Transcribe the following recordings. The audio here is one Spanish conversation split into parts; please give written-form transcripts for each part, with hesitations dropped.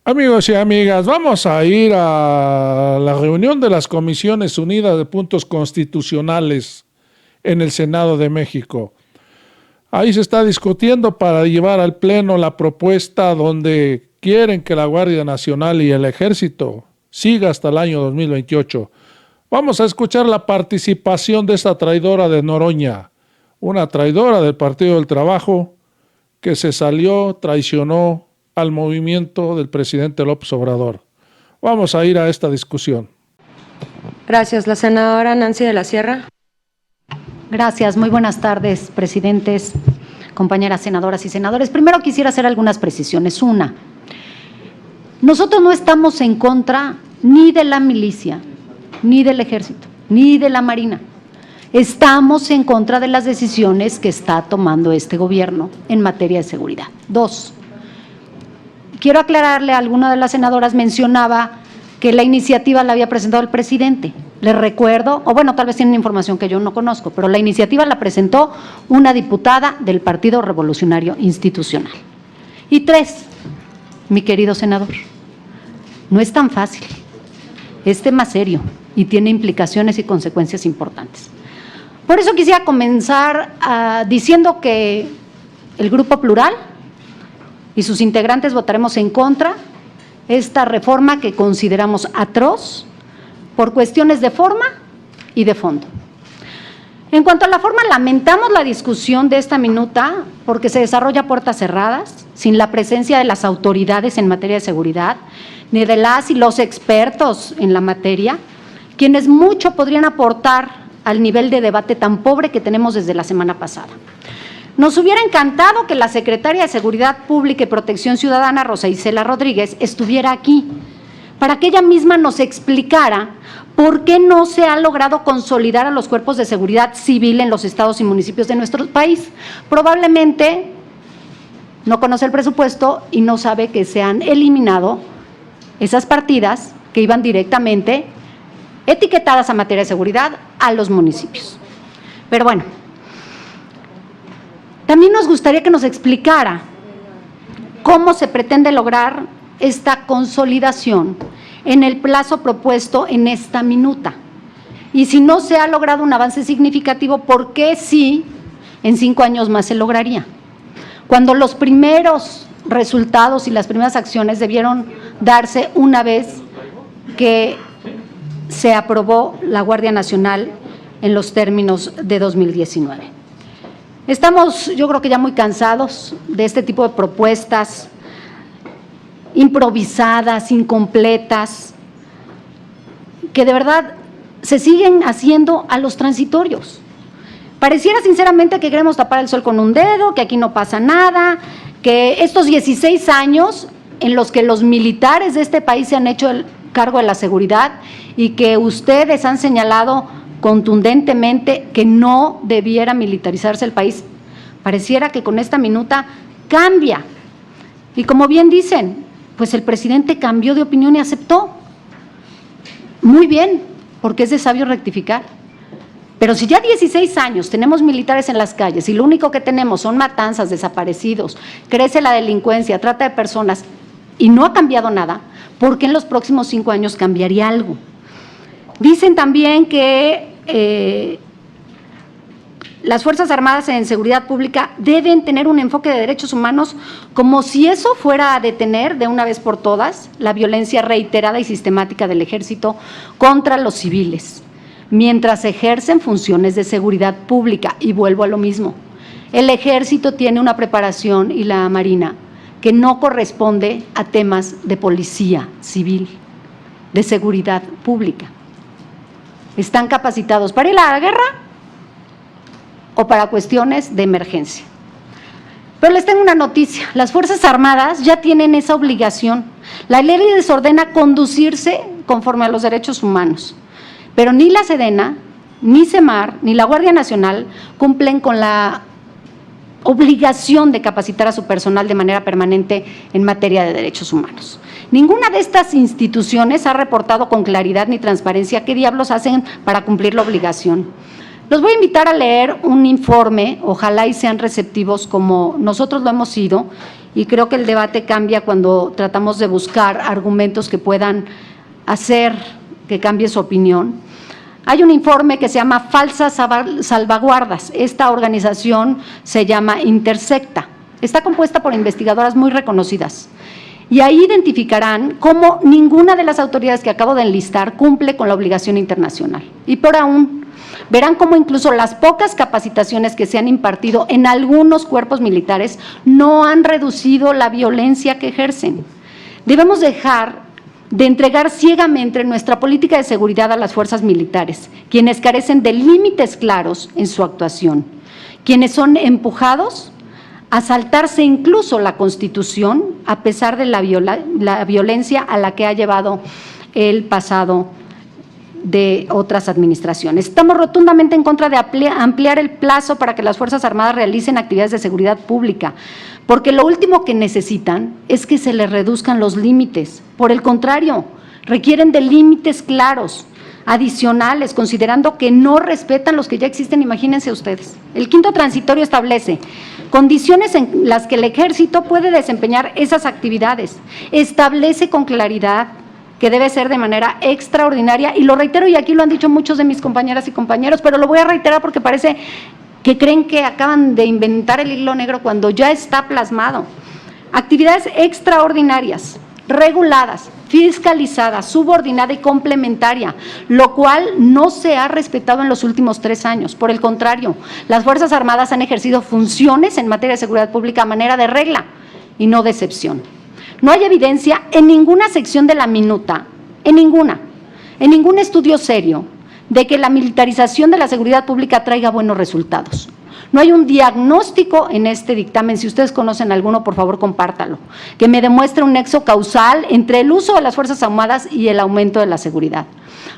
Amigos y amigas, vamos a ir a la reunión de las Comisiones Unidas de Puntos Constitucionales en el Senado de México. Ahí se está discutiendo para llevar al Pleno la propuesta donde quieren que la Guardia Nacional y el Ejército siga hasta el año 2028. Vamos a escuchar la participación de esta traidora de Noroña, una traidora del Partido del Trabajo que se salió, traicionó al movimiento del presidente López Obrador. Vamos a ir a esta discusión. Gracias. La senadora Nancy de la Sierra. Gracias. Muy buenas tardes, presidentes, compañeras senadoras y senadores. Primero quisiera hacer algunas precisiones. Una, nosotros no estamos en contra ni de la milicia, ni del ejército, ni de la marina. Estamos en contra de las decisiones que está tomando este gobierno en materia de seguridad. Dos, quiero aclararle, alguna de las senadoras mencionaba que la iniciativa la había presentado el presidente. Les recuerdo, o bueno, tal vez tienen información que yo no conozco, pero la iniciativa la presentó una diputada del Partido Revolucionario Institucional. Y tres, mi querido senador, no es tan fácil, es tema serio y tiene implicaciones y consecuencias importantes. Por eso quisiera comenzar diciendo que el Grupo Plural y sus integrantes votaremos en contra de esta reforma que consideramos atroz por cuestiones de forma y de fondo. En cuanto a la forma, lamentamos la discusión de esta minuta porque se desarrolla a puertas cerradas, sin la presencia de las autoridades en materia de seguridad, ni de las y los expertos en la materia, quienes mucho podrían aportar al nivel de debate tan pobre que tenemos desde la semana pasada. Nos hubiera encantado que la secretaria de Seguridad Pública y Protección Ciudadana, Rosa Isela Rodríguez, estuviera aquí, para que ella misma nos explicara por qué no se ha logrado consolidar a los cuerpos de seguridad civil en los estados y municipios de nuestro país. Probablemente no conoce el presupuesto y no sabe que se han eliminado esas partidas que iban directamente etiquetadas a materia de seguridad a los municipios. Pero bueno, también nos gustaría que nos explicara cómo se pretende lograr esta consolidación en el plazo propuesto en esta minuta. Y si no se ha logrado un avance significativo, ¿por qué sí en 5 años más se lograría? Cuando los primeros resultados y las primeras acciones debieron darse una vez que se aprobó la Guardia Nacional en los términos de 2019. Estamos, yo creo que ya muy cansados de este tipo de propuestas improvisadas, incompletas, que de verdad se siguen haciendo a los transitorios. Pareciera sinceramente que queremos tapar el sol con un dedo, que aquí no pasa nada, que estos 16 años en los que los militares de este país se han hecho el cargo de la seguridad y que ustedes han señalado contundentemente que no debiera militarizarse el país, pareciera que con esta minuta cambia. Y como bien dicen, pues el presidente cambió de opinión y aceptó. Muy bien, porque es de sabio rectificar. Pero si ya 16 años tenemos militares en las calles y lo único que tenemos son matanzas, desaparecidos, crece la delincuencia, trata de personas y no ha cambiado nada, ¿por qué en los próximos 5 años cambiaría algo? Dicen también que las Fuerzas Armadas en seguridad pública deben tener un enfoque de derechos humanos, como si eso fuera a detener de una vez por todas la violencia reiterada y sistemática del ejército contra los civiles, mientras ejercen funciones de seguridad pública. Y vuelvo a lo mismo, el ejército tiene una preparación y la marina que no corresponde a temas de policía civil, de seguridad pública. Están capacitados para ir a la guerra o para cuestiones de emergencia. Pero les tengo una noticia, las Fuerzas Armadas ya tienen esa obligación. La ley les ordena conducirse conforme a los derechos humanos, pero ni la Sedena, ni Semar, ni la Guardia Nacional cumplen con la obligación de capacitar a su personal de manera permanente en materia de derechos humanos. Ninguna de estas instituciones ha reportado con claridad ni transparencia qué diablos hacen para cumplir la obligación. Los voy a invitar a leer un informe, ojalá y sean receptivos como nosotros lo hemos sido, y creo que el debate cambia cuando tratamos de buscar argumentos que puedan hacer que cambie su opinión. Hay un informe que se llama Falsas Salvaguardas. Esta organización se llama Intersecta. Está compuesta por investigadoras muy reconocidas. Y ahí identificarán cómo ninguna de las autoridades que acabo de enlistar cumple con la obligación internacional. Y por aún, verán cómo incluso las pocas capacitaciones que se han impartido en algunos cuerpos militares no han reducido la violencia que ejercen. Debemos dejar de entregar ciegamente nuestra política de seguridad a las fuerzas militares, quienes carecen de límites claros en su actuación, quienes son empujados a saltarse incluso la Constitución a pesar de la violencia a la que ha llevado el pasado de otras administraciones. Estamos rotundamente en contra de ampliar el plazo para que las Fuerzas Armadas realicen actividades de seguridad pública, porque lo último que necesitan es que se les reduzcan los límites. Por el contrario, requieren de límites claros, adicionales, considerando que no respetan los que ya existen. Imagínense ustedes. El quinto transitorio establece condiciones en las que el Ejército puede desempeñar esas actividades. Establece con claridad que debe ser de manera extraordinaria, y lo reitero, y aquí lo han dicho muchos de mis compañeras y compañeros, pero lo voy a reiterar porque parece que creen que acaban de inventar el hilo negro cuando ya está plasmado. Actividades extraordinarias, reguladas, fiscalizada, subordinada y complementaria, lo cual no se ha respetado en los últimos 3 años. Por el contrario, las Fuerzas Armadas han ejercido funciones en materia de seguridad pública a manera de regla y no de excepción. No hay evidencia en ninguna sección de la minuta, en ningún estudio serio, de que la militarización de la seguridad pública traiga buenos resultados. No hay un diagnóstico en este dictamen. Si ustedes conocen alguno, por favor, compártalo, que me demuestre un nexo causal entre el uso de las Fuerzas Armadas y el aumento de la seguridad.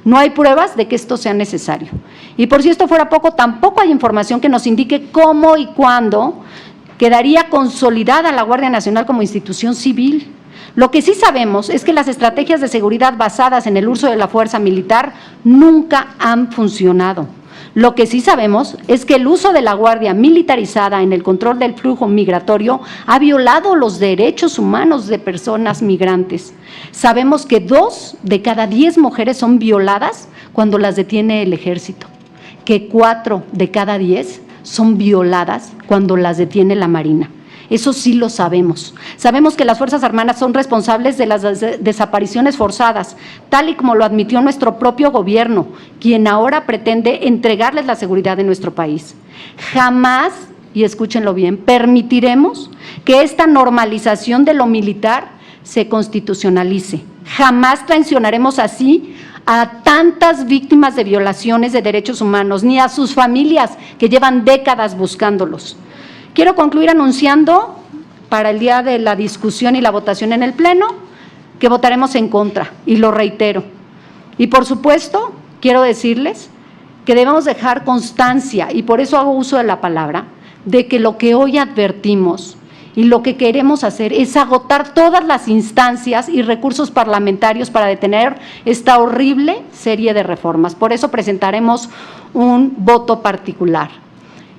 No hay pruebas de que esto sea necesario. Y por si esto fuera poco, tampoco hay información que nos indique cómo y cuándo quedaría consolidada la Guardia Nacional como institución civil. Lo que sí sabemos es que las estrategias de seguridad basadas en el uso de la fuerza militar nunca han funcionado. Lo que sí sabemos es que el uso de la Guardia militarizada en el control del flujo migratorio ha violado los derechos humanos de personas migrantes. Sabemos que 2 de cada 10 mujeres son violadas cuando las detiene el Ejército, que 4 de cada 10 son violadas cuando las detiene la Marina. Eso sí lo sabemos. Sabemos que las Fuerzas Armadas son responsables de las desapariciones forzadas, tal y como lo admitió nuestro propio gobierno, quien ahora pretende entregarles la seguridad de nuestro país. Jamás, y escúchenlo bien, permitiremos que esta normalización de lo militar se constitucionalice. Jamás traicionaremos así a tantas víctimas de violaciones de derechos humanos, ni a sus familias que llevan décadas buscándolos. Quiero concluir anunciando para el día de la discusión y la votación en el Pleno que votaremos en contra, y lo reitero. Y por supuesto, quiero decirles que debemos dejar constancia, y por eso hago uso de la palabra, de que lo que hoy advertimos y lo que queremos hacer es agotar todas las instancias y recursos parlamentarios para detener esta horrible serie de reformas. Por eso presentaremos un voto particular.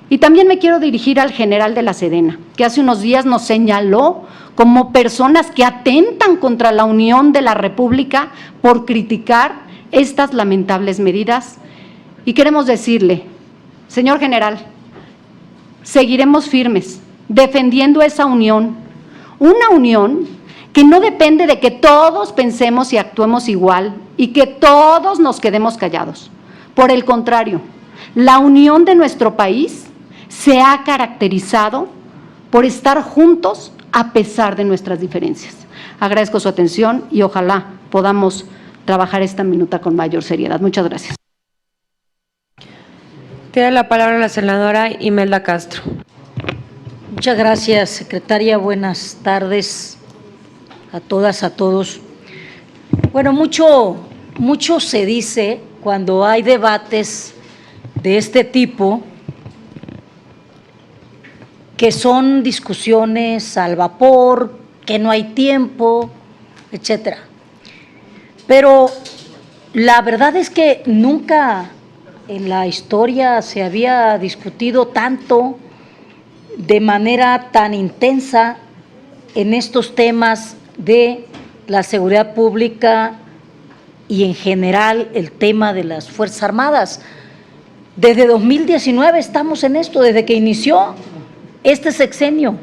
Y también me quiero dirigir al general de la Sedena, que hace unos días nos señaló como personas que atentan contra la unión de la República por criticar estas lamentables medidas. Y queremos decirle, señor general, seguiremos firmes, defendiendo esa unión, una unión que no depende de que todos pensemos y actuemos igual y que todos nos quedemos callados. Por el contrario, la unión de nuestro país se ha caracterizado por estar juntos a pesar de nuestras diferencias. Agradezco su atención y ojalá podamos trabajar esta minuta con mayor seriedad. Muchas gracias. Tiene la palabra la senadora Imelda Castro. Muchas gracias, secretaria. Buenas tardes a todas, a todos. Bueno, mucho se dice cuando hay debates de este tipo, que son discusiones al vapor, que no hay tiempo, etcétera. Pero la verdad es que nunca en la historia se había discutido tanto, de manera tan intensa, en estos temas de la seguridad pública y en general el tema de las Fuerzas Armadas. Desde 2019 estamos en esto, desde que inició este sexenio,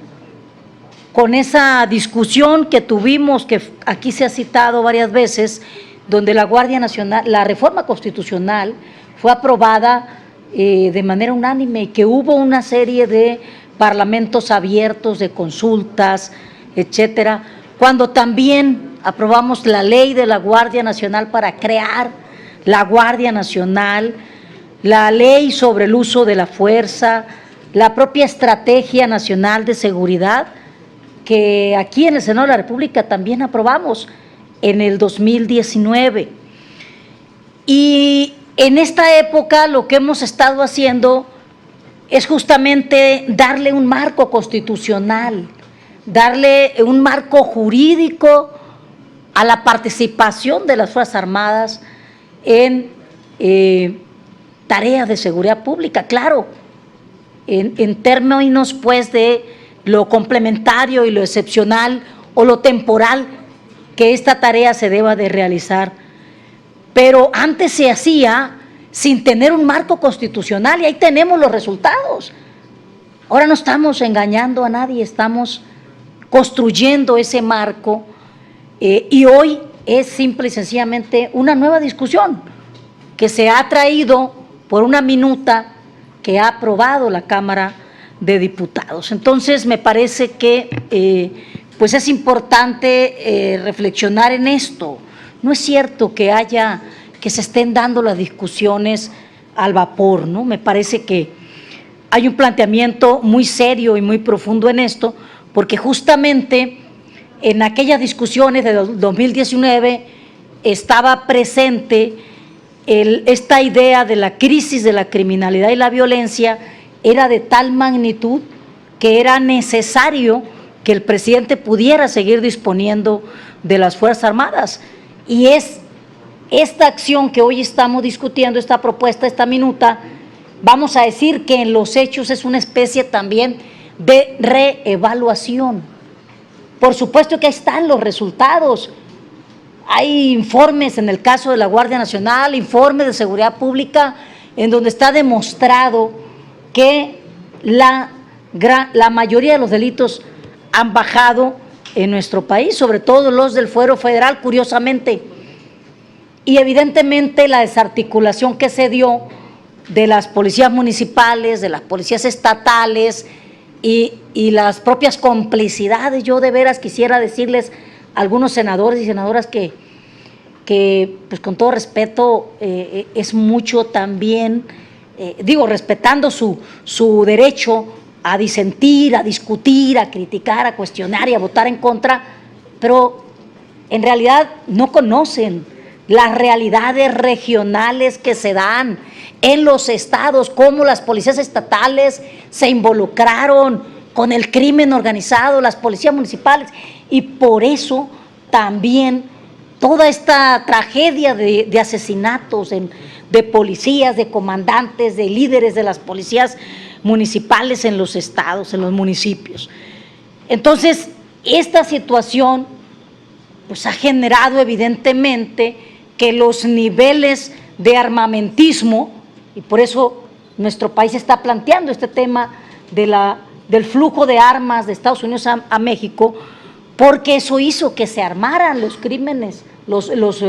con esa discusión que tuvimos, que aquí se ha citado varias veces, donde la Guardia Nacional, la reforma constitucional fue aprobada de manera unánime y que hubo una serie de parlamentos abiertos, de consultas, etcétera, cuando también aprobamos la ley de la Guardia Nacional para crear la Guardia Nacional, la ley sobre el uso de la fuerza, la propia Estrategia Nacional de Seguridad, que aquí en el Senado de la República también aprobamos en el 2019. Y en esta época lo que hemos estado haciendo es justamente darle un marco constitucional, darle un marco jurídico a la participación de las Fuerzas Armadas en tareas de seguridad pública, claro, en términos pues de lo complementario y lo excepcional o lo temporal que esta tarea se deba de realizar. Pero antes se hacía sin tener un marco constitucional y ahí tenemos los resultados. Ahora no estamos engañando a nadie, estamos construyendo ese marco y hoy es simple y sencillamente una nueva discusión que se ha traído por una minuta que ha aprobado la Cámara de Diputados. Entonces me parece que pues es importante reflexionar en esto. No es cierto que se estén dando las discusiones al vapor, ¿no? Me parece que hay un planteamiento muy serio y muy profundo en esto, porque justamente en aquellas discusiones de 2019 estaba presente esta idea de la crisis de la criminalidad y la violencia, era de tal magnitud que era necesario que el presidente pudiera seguir disponiendo de las Fuerzas Armadas. Y es esta acción que hoy estamos discutiendo, esta propuesta, esta minuta, vamos a decir que en los hechos es una especie también de reevaluación. Por supuesto que ahí están los resultados. Hay informes en el caso de la Guardia Nacional, informes de seguridad pública, en donde está demostrado que la mayoría de los delitos han bajado en nuestro país, sobre todo los del fuero federal, curiosamente. Y evidentemente la desarticulación que se dio de las policías municipales, de las policías estatales y las propias complicidades. Yo de veras quisiera decirles a algunos senadores y senadoras que pues con todo respeto, es mucho también, respetando su derecho a disentir, a discutir, a criticar, a cuestionar y a votar en contra, pero en realidad no conocen las realidades regionales que se dan en los estados, cómo las policías estatales se involucraron con el crimen organizado, las policías municipales, y por eso también toda esta tragedia de asesinatos de policías, de comandantes, de líderes de las policías municipales en los estados, en los municipios. Entonces, esta situación pues ha generado evidentemente que los niveles de armamentismo, y por eso nuestro país está planteando este tema del flujo de armas de Estados Unidos a México, porque eso hizo que se armaran los crímenes, los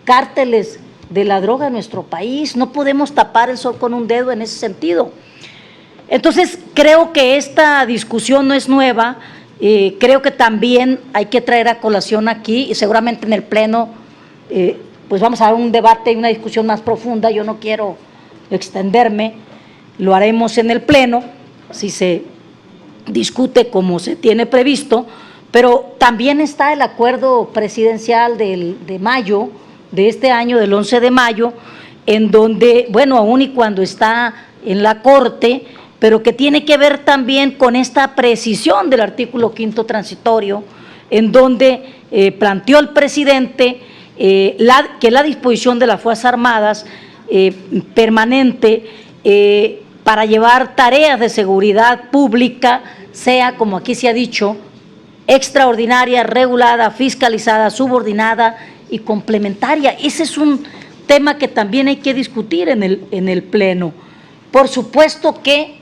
cárteles de la droga en nuestro país. No podemos tapar el sol con un dedo en ese sentido. Entonces, creo que esta discusión no es nueva, creo que también hay que traer a colación aquí, y seguramente en el Pleno, pues vamos a dar un debate y una discusión más profunda. Yo no quiero extenderme, lo haremos en el Pleno, si se discute como se tiene previsto, pero también está el acuerdo presidencial de mayo, de este año, del 11 de mayo, en donde, bueno, aún y cuando está en la Corte, pero que tiene que ver también con esta precisión del artículo 5º transitorio, en donde planteó el presidente que la disposición de las Fuerzas Armadas permanente para llevar tareas de seguridad pública sea, como aquí se ha dicho, extraordinaria, regulada, fiscalizada, subordinada y complementaria. Ese es un tema que también hay que discutir en el Pleno. Por supuesto que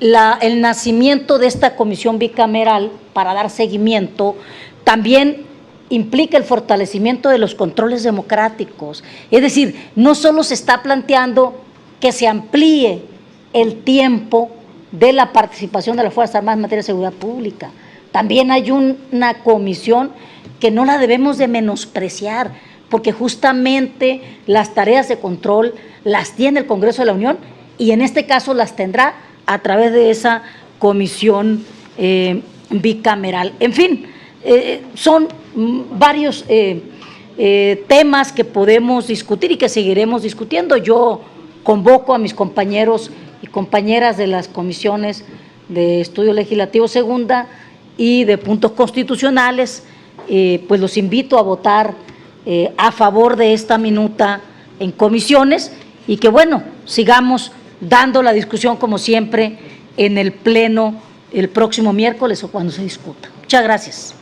el nacimiento de esta comisión bicameral para dar seguimiento también implica el fortalecimiento de los controles democráticos. Es decir, no solo se está planteando que se amplíe el tiempo de la participación de las Fuerzas Armadas en materia de seguridad pública, también hay una comisión que no la debemos de menospreciar, porque justamente las tareas de control las tiene el Congreso de la Unión y en este caso las tendrá a través de esa comisión bicameral. En fin, son varios temas que podemos discutir y que seguiremos discutiendo. Yo convoco a mis compañeros y compañeras de las comisiones de Estudio Legislativo Segunda y de Puntos Constitucionales, pues los invito a votar a favor de esta minuta en comisiones y que, bueno, sigamos dando la discusión como siempre en el Pleno el próximo miércoles o cuando se discuta. Muchas gracias.